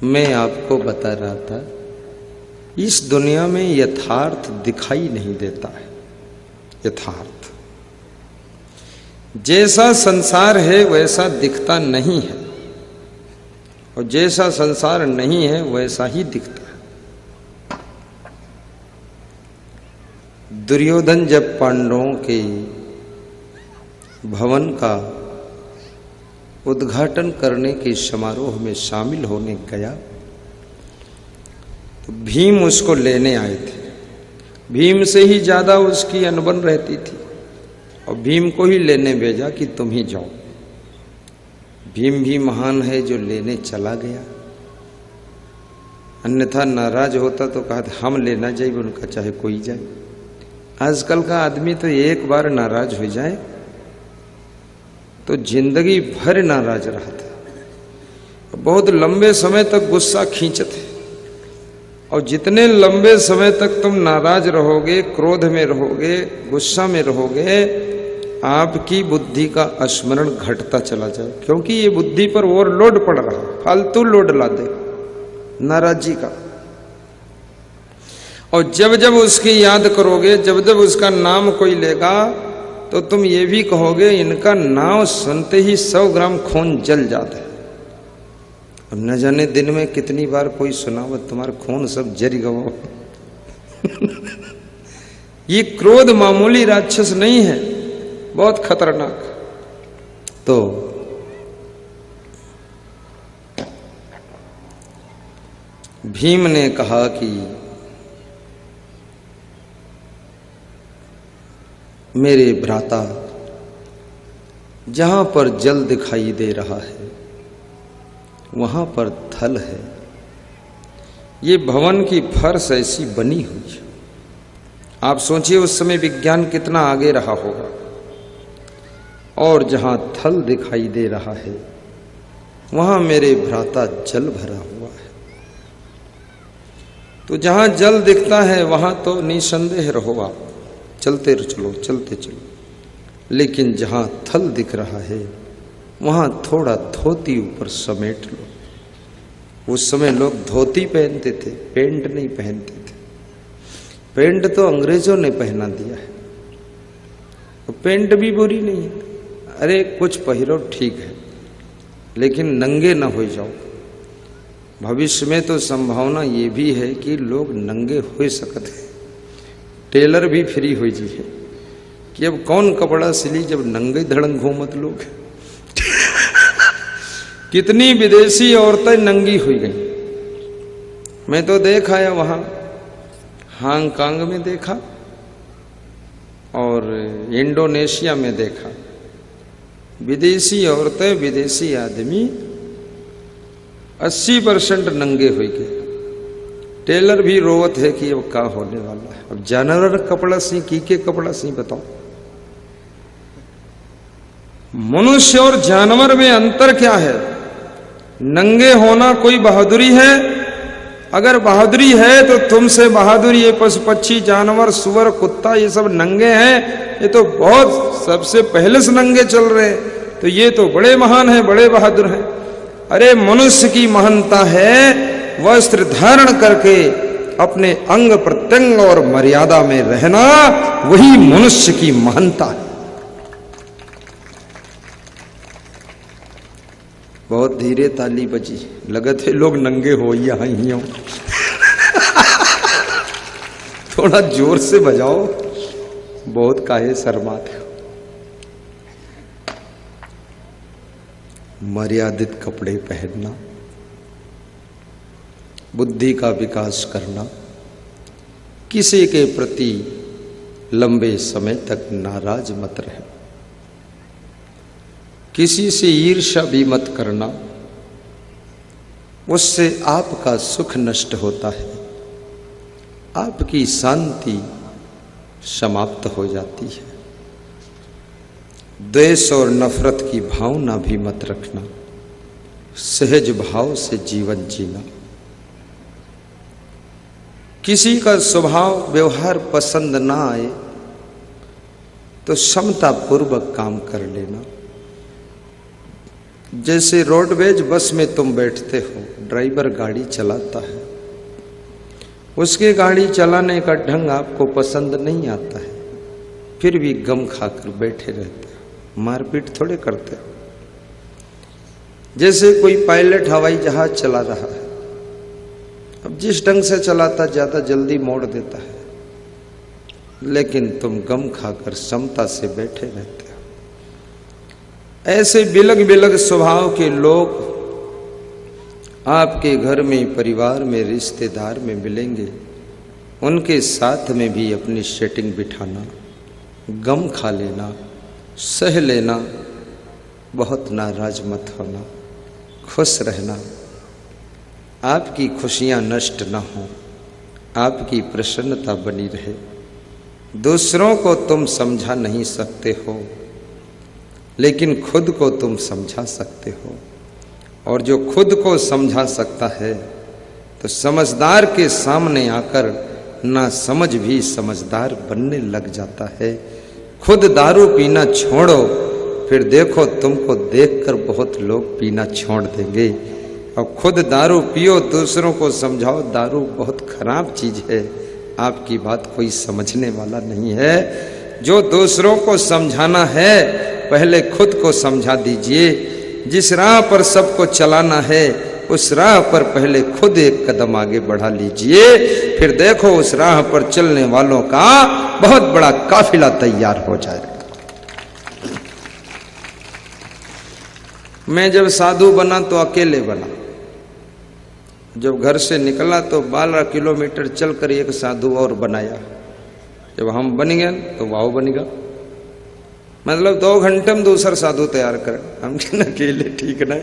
मैं आपको बता रहा था, इस दुनिया में यथार्थ दिखाई नहीं देता है। यथार्थ जैसा संसार है वैसा दिखता नहीं है, और जैसा संसार नहीं है वैसा ही दिखता है। दुर्योधन जब पांडवों के भवन का उद्घाटन करने के समारोह में शामिल होने गया तो भीम उसको लेने आए थे। भीम से ही ज्यादा उसकी अनबन रहती थी और भीम को ही लेने भेजा कि तुम ही जाओ। भीम भी महान है जो लेने चला गया, अन्यथा नाराज होता तो कहा हम लेना जाए, उनका चाहे कोई जाए। आजकल का आदमी तो एक बार नाराज हो जाए तो जिंदगी भर नाराज रहता, बहुत लंबे समय तक गुस्सा खींचते, और जितने लंबे समय तक तुम नाराज रहोगे, क्रोध में रहोगे, गुस्सा में रहोगे, आपकी बुद्धि का स्मरण घटता चला जाए, क्योंकि ये बुद्धि पर और लोड पड़ रहा है, फालतू लोड ला दे नाराजी का। और जब जब उसकी याद करोगे, जब जब उसका नाम कोई लेगा, तो तुम ये भी कहोगे इनका नाम सुनते ही 100 ग्राम खून जल जाता है। और न जाने दिन में कितनी बार कोई सुना वो तुम्हारा खून सब जल गवा। ये क्रोध मामूली राक्षस नहीं है, बहुत खतरनाक। तो भीम ने कहा कि मेरे भ्राता, जहां पर जल दिखाई दे रहा है वहां पर थल है। ये भवन की फर्श ऐसी बनी हुई है, आप सोचिए उस समय विज्ञान कितना आगे रहा होगा। और जहां थल दिखाई दे रहा है वहां मेरे भ्राता जल भरा हुआ है। तो जहां जल दिखता है वहां तो निसंदेह रहो आप, चलते चलो चलते चलो। लेकिन जहां थल दिख रहा है वहां थोड़ा धोती ऊपर समेट लो। उस समय लोग धोती पहनते थे, पेंट नहीं पहनते थे। पेंट तो अंग्रेजों ने पहना दिया है, तो पेंट भी बुरी नहीं है। अरे कुछ पहिरो ठीक है, लेकिन नंगे ना हो जाओ। भविष्य में तो संभावना ये भी है कि लोग नंगे हो सकते हैं। टेलर भी फ्री हो जी है कि अब कौन कपड़ा सिली जब नंगे धड़ंग घूमत लोग। कितनी विदेशी औरतें नंगी हुई गई। मैं तो देख आया वहां हांगकांग में देखा और इंडोनेशिया में देखा। विदेशी औरतें, विदेशी आदमी 80% नंगे हुई गए। टेलर भी रोवत है कि अब क्या होने वाला है। अब जानवर कपड़ा सी की के कपड़ा सी बताओ। मनुष्य और जानवर में अंतर क्या है? नंगे होना कोई बहादुरी है? अगर बहादुरी है तो तुमसे बहादुरी ये पशु पक्षी जानवर सुअर कुत्ता ये सब नंगे हैं, ये तो बहुत सबसे पहले से नंगे चल रहे हैं, तो ये तो बड़े महान हैं, बड़े बहादुर हैं। अरे मनुष्य की महानता है वस्त्र धारण करके अपने अंग प्रत्यंग और मर्यादा में रहना, वही मनुष्य की महानता है। बहुत धीरे ताली बजी, लगत है लोग नंगे हो यहाँ ही हो। थोड़ा जोर से बजाओ, बहुत काहे शर्माते हो। मर्यादित कपड़े पहनना, बुद्धि का विकास करना, किसी के प्रति लंबे समय तक नाराज मत रहे, किसी से ईर्ष्या भी मत करना, उससे आपका सुख नष्ट होता है, आपकी शांति समाप्त हो जाती है। द्वेष और नफरत की भावना भी मत रखना, सहज भाव से जीवन जीना। किसी का स्वभाव व्यवहार पसंद ना आए तो समता पूर्वक काम कर लेना। जैसे रोडवेज बस में तुम बैठते हो, ड्राइवर गाड़ी चलाता है, उसके गाड़ी चलाने का ढंग आपको पसंद नहीं आता है, फिर भी गम खाकर बैठे रहते हैं, मारपीट थोड़े करते। जैसे कोई पायलट हवाई जहाज चला रहा है, अब जिस ढंग से चलाता ज्यादा जल्दी मोड़ देता है, लेकिन तुम गम खाकर समता से बैठे रहते हो। ऐसे बिलग बिलग स्वभाव के लोग आपके घर में, परिवार में, रिश्तेदार में मिलेंगे। उनके साथ में भी अपनी सेटिंग बिठाना, गम खा लेना, सह लेना, बहुत नाराज मत होना, खुश रहना। आपकी खुशियां नष्ट न हो, आपकी प्रसन्नता बनी रहे। दूसरों को तुम समझा नहीं सकते हो, लेकिन खुद को तुम समझा सकते हो। और जो खुद को समझा सकता है तो समझदार के सामने आकर ना समझ भी समझदार बनने लग जाता है। खुद दारू पीना छोड़ो, फिर देखो तुमको देखकर बहुत लोग पीना छोड़ देंगे। और खुद दारू पियो, दूसरों को समझाओ दारू बहुत खराब चीज है, आपकी बात कोई समझने वाला नहीं है। जो दूसरों को समझाना है पहले खुद को समझा दीजिए। जिस राह पर सबको चलाना है उस राह पर पहले खुद एक कदम आगे बढ़ा लीजिए, फिर देखो उस राह पर चलने वालों का बहुत बड़ा काफिला तैयार हो जाएगा। मैं जब साधु बना तो अकेले बना, जब घर से निकला तो 12 किलोमीटर चलकर एक साधु और बनाया। जब हम बन गए तो वाव बनेगा, मतलब 2 घंटे में दूसरा साधु तैयार करें। हम अकेले ठीक नहीं,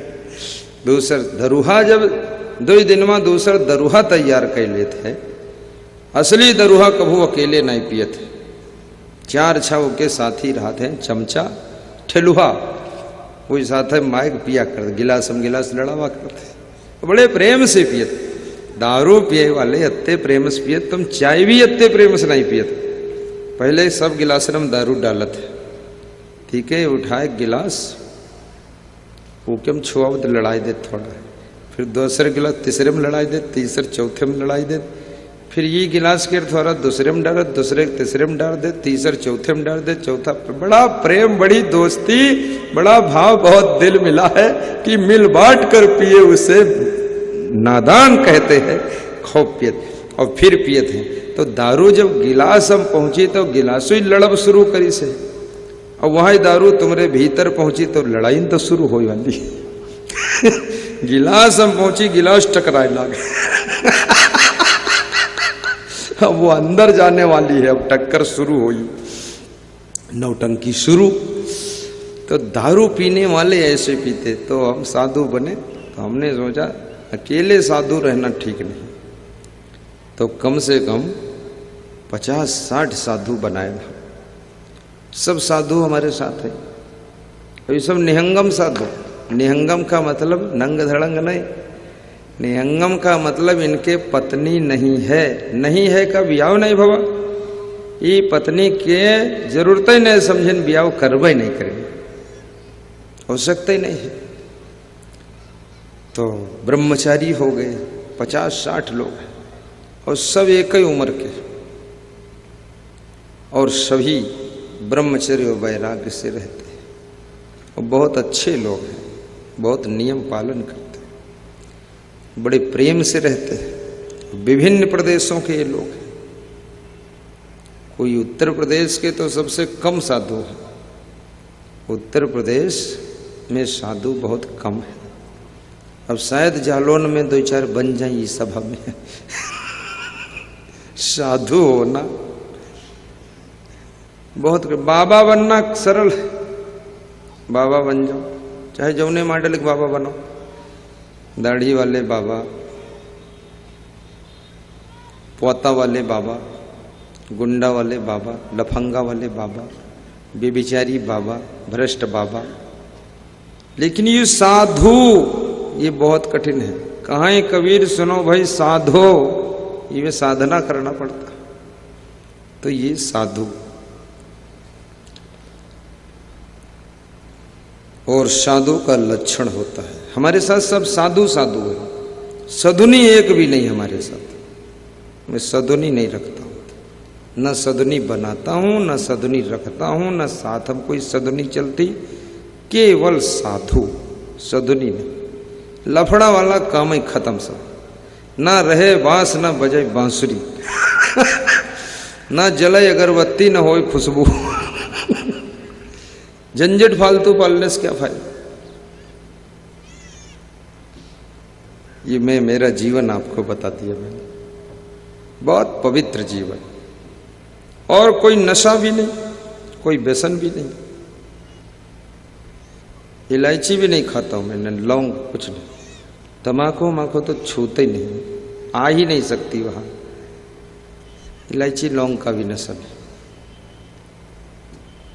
दूसर दरुहा जब 2 दिन में दूसर दरुहा तैयार कर लेते हैं। असली दरुहा कभू अकेले नहीं पिए थे, 4-6 के साथी रहते हैं। चमचा ठेलुहा वही साथ है, माइक पिया करते, गिलास हम गिलास लड़ावा करते, बड़े प्रेम से पिए थे। दारू पिए वाले अत्ते प्रेम से पिए, तुम चाय भी अत्ते प्रेम से नहीं पिए थे। पहले सब गिलास में दारू डालत है, ठीक है, उठाए गिलास ऊके छुआ तो लड़ाई दे थोड़ा, फिर दूसरे गिलास तीसरे में लड़ाई दे, तीसरे चौथे में लड़ाई दे, फिर ये गिलास के थोड़ा दूसरे में डाल, दूसरे तीसरे में डाल दे, तीसरे चौथे में डाल दे, चौथा। बड़ा प्रेम, बड़ी दोस्ती, बड़ा भाव, बहुत दिल मिला है कि मिल बांट कर पिए उसे नादान कहते हैं। खूब पिए और फिर पिए थे। तो दारू जब गिलास हम पहुंची तो गिलासो ही लड़ब शुरू करी से, और वहां दारू तुम्हारे भीतर पहुंची तो लड़ाई तो शुरू हो वाली। गिलास हम पहुंची, गिलास टकराए लागे। अब वो अंदर जाने वाली है, अब टक्कर शुरू हुई, नौटंकी शुरू। तो दारू पीने वाले ऐसे पीते, तो हम साधु बने। तो हमने सोचा अकेले साधु रहना ठीक नहीं, तो कम से कम 50-60 साधु बनाए। सब साधु हमारे साथ है, ये सब निहंगम साधु। निहंगम का मतलब नंग धड़ंग नहीं, निहंगम का मतलब इनके पत्नी नहीं है। नहीं है का ब्याह नहीं भवा, ये पत्नी के जरूरत ही नहीं समझें, ब्याह करवे नहीं करेंगे, हो सकता ही नहीं है। तो ब्रह्मचारी हो गए 50-60 लोग हैं, और सब एक ही उम्र के, और सभी ब्रह्मचर्य और वैराग्य से रहते हैं, और बहुत अच्छे लोग हैं, बहुत नियम पालन करते हैं, बड़े प्रेम से रहते हैं। विभिन्न प्रदेशों के ये लोग हैं, कोई उत्तर प्रदेश के तो सबसे कम साधु है, उत्तर प्रदेश में साधु बहुत कम है। अब शायद जालौन में 2-4 बन जाए इस सभा में। साधु होना बहुत, बाबा बनना सरल है, बाबा बन जाओ, चाहे जौने मॉडल के बाबा बनो, दाढ़ी वाले बाबा, पोता वाले बाबा, गुंडा वाले बाबा, लफंगा वाले बाबा, बेबिचारी बाबा, भ्रष्ट बाबा। लेकिन ये साधु, ये बहुत कठिन है। कहाँ है कबीर सुनो भाई साधो, ये साधना करना पड़ता। तो ये साधु, और साधु का लक्षण होता है। हमारे साथ सब साधु साधु है, सदुनी एक भी नहीं हमारे साथ। मैं सदुनी नहीं रखता हूं, न सदुनी बनाता हूं, न सदुनी रखता हूं, न साथ हम कोई सदुनी चलती। केवल साधु, सदुनी नहीं। लफड़ा वाला काम ही खत्म सब। ना रहे बांस, ना बजे बांसुरी, ना जले अगरबत्ती, ना होए खुशबू। झंझट फालतू पालने से क्या फायदा। ये मेरा जीवन आपको बता दिया मैंने, बहुत पवित्र जीवन। और कोई नशा भी नहीं, कोई व्यसन भी नहीं। इलायची भी नहीं खाता हूं मैंने, लौंग कुछ नहीं। तम्बाकू माखो तो छूते ही नहीं, आ ही नहीं सकती वहां। इलायची लौंग का भी नशा नहीं।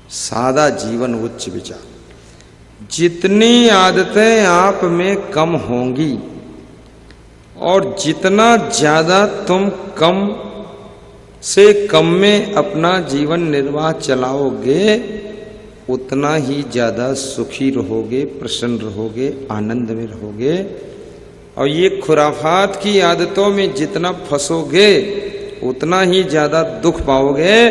सादा जीवन, उच्च विचार। जितनी आदतें आप में कम होंगी और जितना ज्यादा तुम कम से कम में अपना जीवन निर्वाह चलाओगे, उतना ही ज्यादा सुखी रहोगे, प्रसन्न रहोगे, आनंद में रहोगे। और ये खुराफात की आदतों में जितना फंसोगे, उतना ही ज्यादा दुख पाओगे।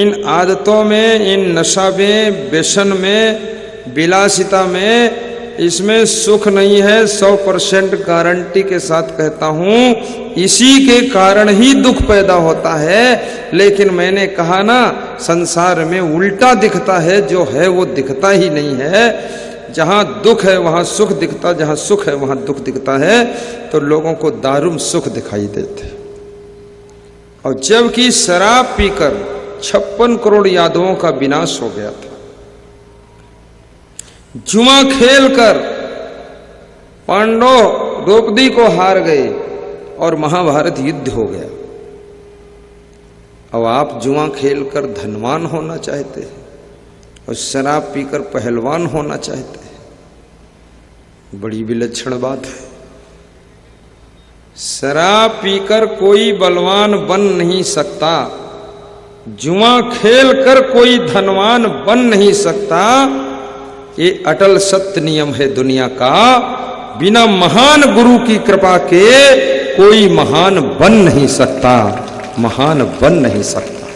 इन आदतों में, इन नशा में, व्यसन में, विलासिता में, इसमें सुख नहीं है। 100% गारंटी के साथ कहता हूं, इसी के कारण ही दुख पैदा होता है। लेकिन मैंने कहा ना, संसार में उल्टा दिखता है, जो है वो दिखता ही नहीं है। जहां दुख है वहां सुख दिखता, जहां सुख है वहां दुख दिखता है। तो लोगों को दारुम सुख दिखाई देते। और जबकि शराब पीकर 56 करोड़ यादवों का विनाश हो गया था। जुआ खेलकर पांडव द्रौपदी को हार गए और महाभारत युद्ध हो गया। अब आप जुआ खेलकर धनवान होना चाहते हैं और शराब पीकर पहलवान होना चाहते हैं। बड़ी विलक्षण बात है। शराब पीकर कोई बलवान बन नहीं सकता, जुआ खेलकर कोई धनवान बन नहीं सकता। ये अटल सत्य नियम है दुनिया का। बिना महान गुरु की कृपा के कोई महान बन नहीं सकता, महान बन नहीं सकता।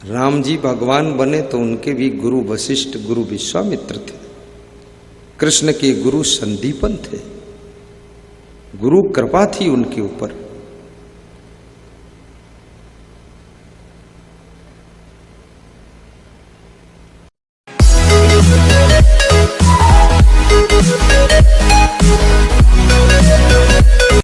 राम जी भगवान बने तो उनके भी गुरु वशिष्ठ, गुरु विश्वामित्र थे। कृष्ण के गुरु संदीपन थे। गुरु कृपा थी उनके ऊपर।